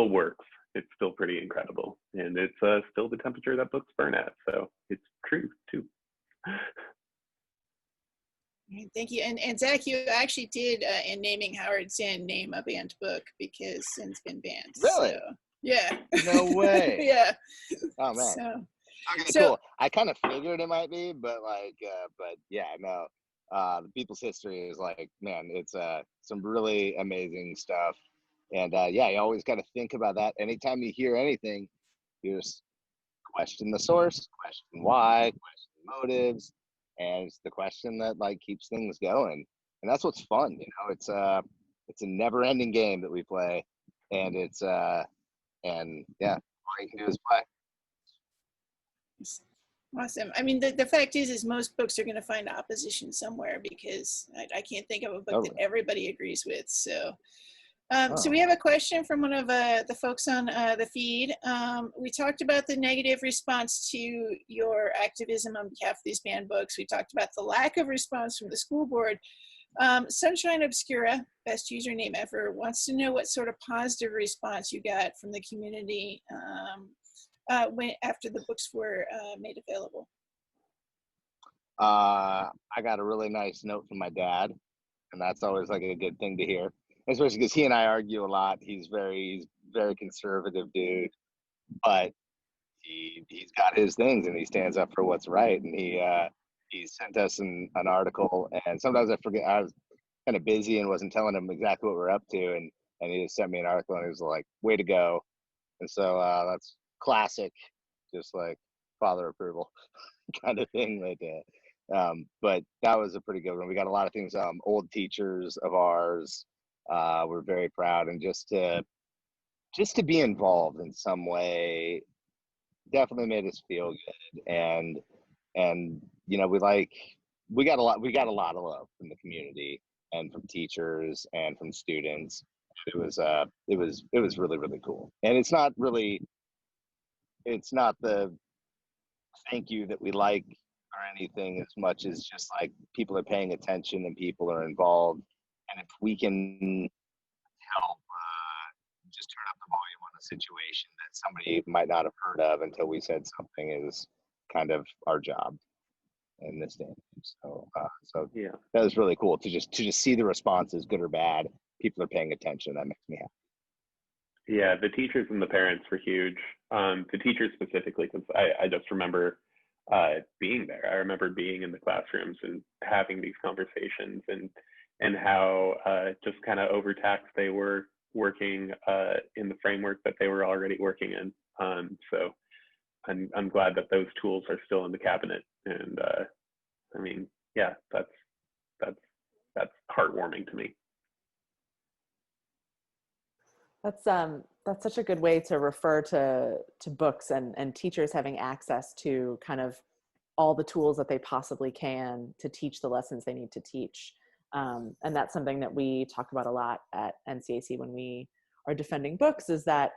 Speaker 3: works. It's still pretty incredible, and it's still the temperature that books burn at. So it's true too.
Speaker 2: Thank you. And Zach, you actually did in naming Howard Zinn name a banned book because Zinn's been banned.
Speaker 4: Really?
Speaker 2: So, yeah.
Speaker 4: No way.
Speaker 2: Yeah.
Speaker 4: Oh man. Okay,
Speaker 2: So
Speaker 4: cool. I kind of figured it might be, but yeah, no. The People's History is like, man, it's some really amazing stuff. And yeah, you always got to think about that. Anytime you hear anything, you just question the source, question why, question motives, and it's the question that like keeps things going. And that's what's fun, you know. It's a never-ending game that we play, and it's and yeah, all you can do is play.
Speaker 2: awesome. I mean, the fact is most books are going to find opposition somewhere because I can't think of a book that everybody agrees with. So. So we have a question from one of the folks on the feed. We talked about the negative response to your activism on behalf of these banned books. We talked about the lack of response from the school board. Sunshine Obscura, best username ever, wants to know what sort of positive response you got from the community after the books were made available.
Speaker 4: I got a really nice note from my dad, and that's always like a good thing to hear. Especially because he and I argue a lot. He's very conservative dude, but he's got his things and he stands up for what's right. And he sent us an article, and sometimes I forget. I was kind of busy and wasn't telling him exactly what we're up to, and he just sent me an article and he was like, "Way to go!" And so that's classic, just like father approval kind of thing right there. But that was a pretty good one. We got a lot of things. Old teachers of ours. We're very proud, and just to be involved in some way definitely made us feel good. And you know, we got a lot of love from the community and from teachers and from students. It was really, really cool. And it's not the thank you that we like or anything as much as just like people are paying attention and people are involved. And if we can help just turn up the volume on a situation that somebody might not have heard of until we said something is kind of our job in this day. So yeah, that was really cool to just see the responses, good or bad. People are paying attention. That makes me happy.
Speaker 3: Yeah, the teachers and the parents were huge. The teachers specifically, because I just remember being there. I remember being in the classrooms and having these conversations and how just kind of overtaxed they were working in the framework that they were already working in. So I'm glad that those tools are still in the cabinet. And I mean, yeah, that's heartwarming to me.
Speaker 1: That's such a good way to refer to books and teachers having access to kind of all the tools that they possibly can to teach the lessons they need to teach. And that's something that we talk about a lot at NCAC when we are defending books, is that,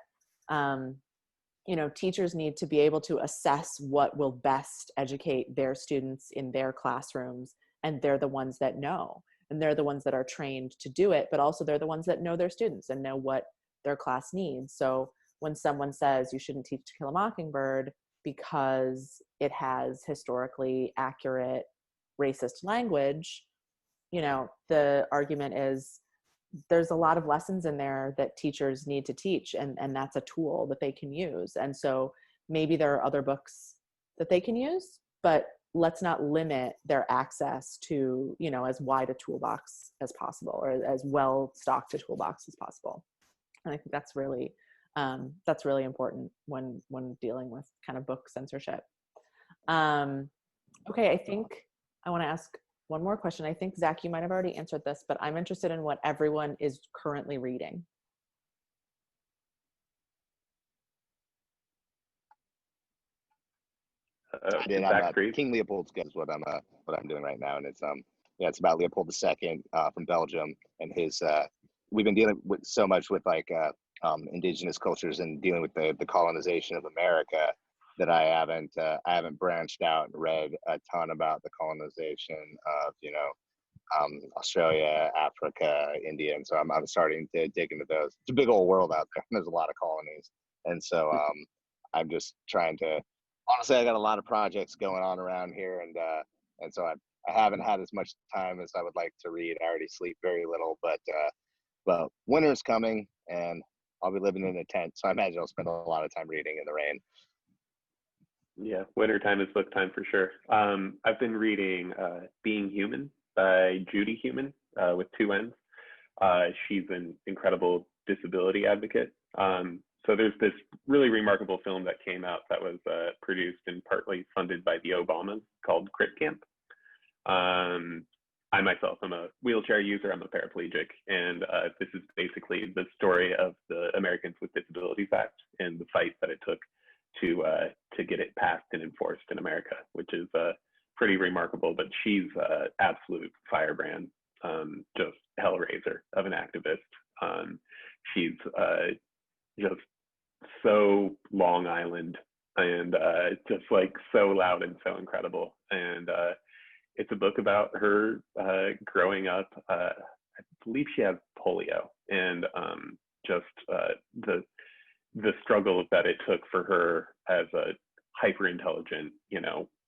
Speaker 1: you know, teachers need to be able to assess what will best educate their students in their classrooms. And they're the ones that know, and they're the ones that are trained to do it, but also they're the ones that know their students and know what their class needs. So when someone says you shouldn't teach To Kill a Mockingbird because it has historically accurate racist language, you know, the argument is there's a lot of lessons in there that teachers need to teach, and that's a tool that they can use. And so maybe there are other books that they can use, but let's not limit their access to, you know, as wide a toolbox as possible, or as well stocked a toolbox as possible. And I think that's really important when dealing with kind of book censorship. Okay, I think I want to ask one more question. I think, Zach, you might have already answered this, but I'm interested in what everyone is currently reading.
Speaker 4: I did. King Leopold's Gun is what I'm doing right now, and it's it's about Leopold II from Belgium, and his we've been dealing with so much with like indigenous cultures and dealing with the colonization of America that I haven't branched out and read a ton about the colonization of Australia, Africa, India, and so I'm starting to dig into those. It's a big old world out there. There's a lot of colonies, and so I'm just trying to. Honestly, I got a lot of projects going on around here, and so I haven't had as much time as I would like to read. I already sleep very little, but winter's coming, and I'll be living in a tent, so I imagine I'll spend a lot of time reading in the rain.
Speaker 3: Yeah, wintertime is book time for sure. I've been reading Being Human by Judy Human with 2 N's. She's an incredible disability advocate. So there's this really remarkable film that came out that was produced and partly funded by the Obamas called Crip Camp. I myself am a wheelchair user. I'm a paraplegic, and this is basically the story of the Americans with Disabilities Act and the fight that it took to get it passed and enforced in America, which is pretty remarkable. But she's absolute firebrand, just hellraiser of an activist. She's just so Long Island and just like so loud and so incredible. And it's a book about her growing up. I believe she has polio, and just the struggle that it took for her as a hyper intelligent,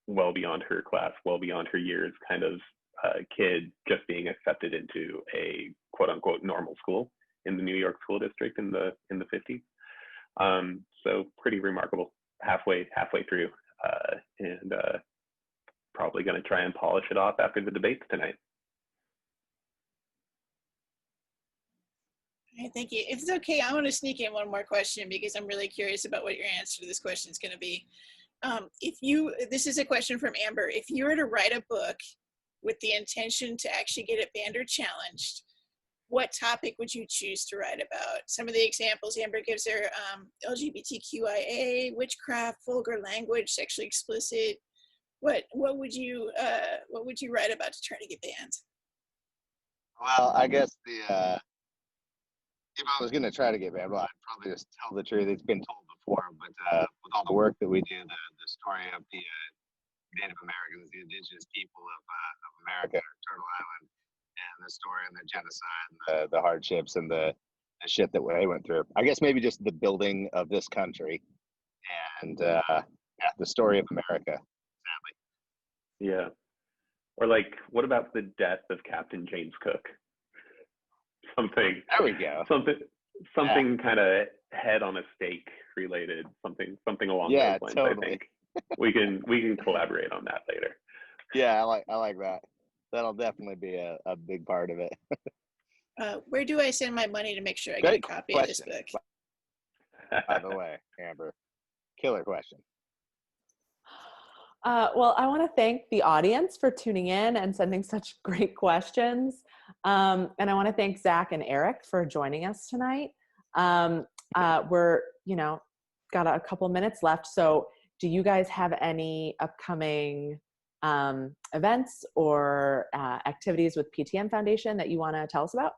Speaker 3: well beyond her class, well beyond her years kind of kid, just being accepted into a quote unquote normal school in the New York school district in the 50s. So pretty remarkable. Halfway through, and probably going to try and polish it off after the debates tonight.
Speaker 2: All right, thank you. If it's okay, I want to sneak in one more question because I'm really curious about what your answer to this question is going to be. This is a question from Amber. If you were to write a book with the intention to actually get it banned or challenged, what topic would you choose to write about? Some of the examples Amber gives are LGBTQIA, witchcraft, vulgar language, sexually explicit. What would you write about to try to get banned?
Speaker 4: Well, I guess if I was going to try to get banned, well, I'd probably just tell the truth. It's been told before, but with all the work that we do, the story of the Native Americans, the indigenous people of America, Turtle Island, and the story and the genocide, the hardships and the shit that they went through. I guess maybe just the building of this country and the story of America, sadly.
Speaker 3: Yeah. Or like, what about the death of Captain James Cook? Something.
Speaker 4: There we go.
Speaker 3: Something kind of head on a stake related. Something along those lines.
Speaker 4: Totally.
Speaker 3: I think we can collaborate on that later.
Speaker 4: Yeah, I like that. That'll definitely be a big part of it.
Speaker 2: Where do I send my money to make sure I get a copy of this book?
Speaker 4: By the way, Amber, killer question.
Speaker 1: Well, I want to thank the audience for tuning in and sending such great questions. And I want to thank Zach and Eric for joining us tonight. We're, got a couple minutes left. So do you guys have any upcoming events or activities with PTM Foundation that you want to tell us about?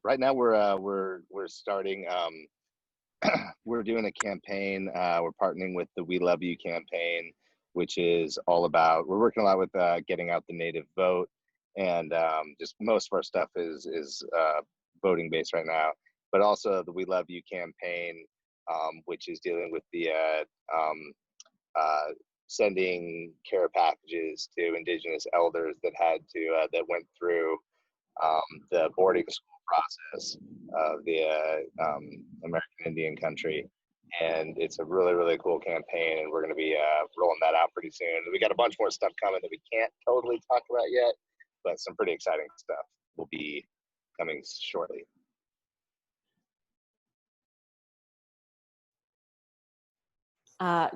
Speaker 4: Right now we're starting, we're doing a campaign. We're partnering with the We Love You campaign, which is all about, we're working a lot with getting out the Native vote, and just most of our stuff is voting based right now, but also the We Love You campaign, which is dealing with the sending care packages to Indigenous elders that went through the boarding school process of the American Indian country. And it's a really, really cool campaign, and we're going to be rolling that out pretty soon. We got a bunch more stuff coming that we can't totally talk about yet, but some pretty exciting stuff. will be coming shortly.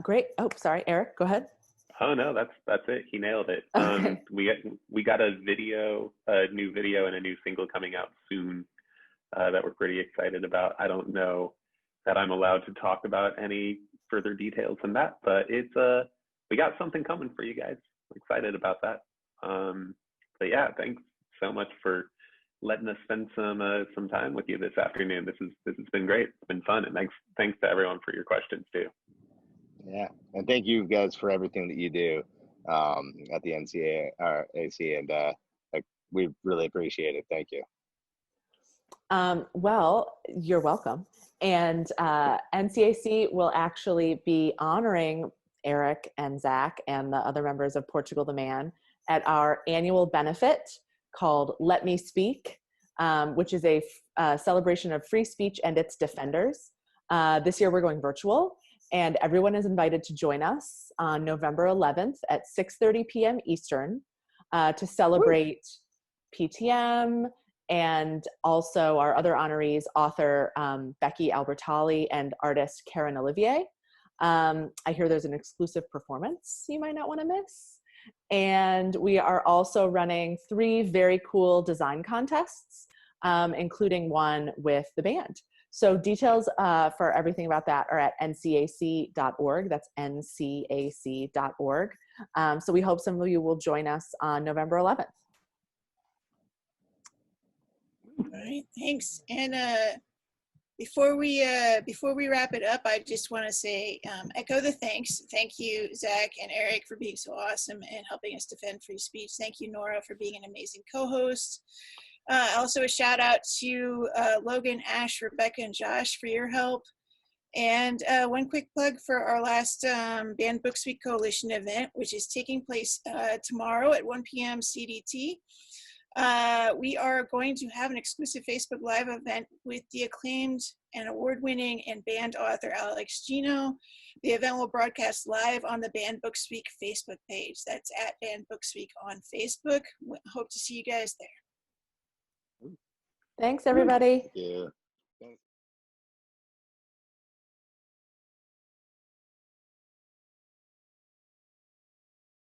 Speaker 1: Great. Oh, sorry, Eric, go ahead.
Speaker 3: Oh no, that's it. He nailed it.
Speaker 1: Okay.
Speaker 3: We got a new video and a new single coming out soon that we're pretty excited about. I don't know that I'm allowed to talk about any further details than that, but it's we got something coming for you guys. I'm excited about that. But yeah, thanks so much for letting us spend some time with you this afternoon. This has been great. It's been fun, and thanks to everyone for your questions too.
Speaker 4: Yeah, and thank you guys for everything that you do at the NCAC, and we really appreciate it. Thank you.
Speaker 1: Well, you're welcome. And NCAC will actually be honoring Eric and Zach and the other members of Portugal the Man at our annual benefit called Let Me Speak, which is a celebration of free speech and its defenders. This year we're going virtual, and everyone is invited to join us on November 11th at 6:30 p.m. Eastern to celebrate PTM and also our other honorees, author Becky Albertalli and artist Karen Olivier. I hear there's an exclusive performance you might not want to miss. And we are also running 3 very cool design contests, including one with the band. So details for everything about that are at ncac.org. That's ncac.org. So we hope some of you will join us on November 11th.
Speaker 2: All right, thanks. And before we wrap it up, I just want to say, echo the thanks. Thank you, Zach and Eric, for being so awesome and helping us defend free speech. Thank you, Nora, for being an amazing co-host. Also a shout out to Logan, Ash, Rebecca, and Josh for your help. And one quick plug for our last Banned Books Week Coalition event, which is taking place tomorrow at 1 p.m. CDT. We are going to have an exclusive Facebook Live event with the acclaimed and award-winning and banned author Alex Gino. The event will broadcast live on the Banned Books Week Facebook page. That's at Banned Books Week on Facebook. Hope to see you guys there.
Speaker 1: Thanks, everybody.
Speaker 4: Thank you.